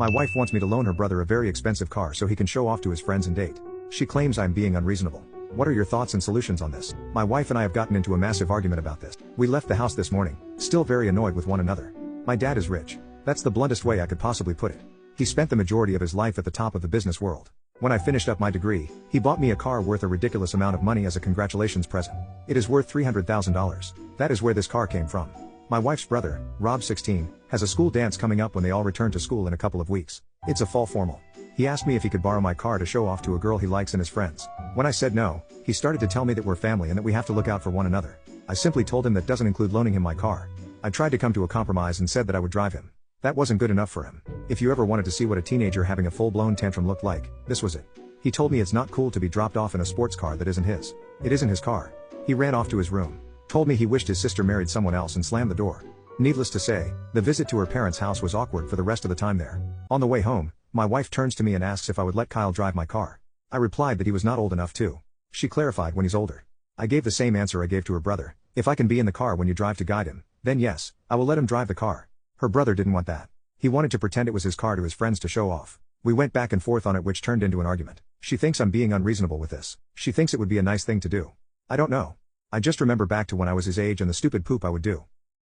My wife wants me to loan her brother a very expensive car so he can show off to his friends and date. She claims I'm being unreasonable. What are your thoughts and solutions on this? My wife and I have gotten into a massive argument about this. We left the house this morning, still very annoyed with one another. My dad is rich. That's the bluntest way I could possibly put it. He spent the majority of his life at the top of the business world. When I finished up my degree, he bought me a car worth a ridiculous amount of money as a congratulations present. It is worth $300,000. That is where this car came from. My wife's brother, Rob 16, has a school dance coming up when they all return to school in a couple of weeks. It's a fall formal. He asked me if he could borrow my car to show off to a girl he likes and his friends. When I said no, he started to tell me that we're family and that we have to look out for one another. I simply told him that doesn't include loaning him my car. I tried to come to a compromise and said that I would drive him. That wasn't good enough for him. If you ever wanted to see what a teenager having a full-blown tantrum looked like, this was it. He told me it's not cool to be dropped off in a sports car that isn't his. It isn't his car. He ran off to his room, told me he wished his sister married someone else and slammed the door. Needless to say, the visit to her parents' house was awkward for the rest of the time there. On the way home, my wife turns to me and asks if I would let Kyle drive my car. I replied that he was not old enough to. She clarified when he's older. I gave the same answer I gave to her brother. If I can be in the car when you drive to guide him, then yes, I will let him drive the car. Her brother didn't want that. He wanted to pretend it was his car to his friends to show off. We went back and forth on it, which turned into an argument. She thinks I'm being unreasonable with this. She thinks it would be a nice thing to do. I don't know. I just remember back to when I was his age and the stupid poop I would do.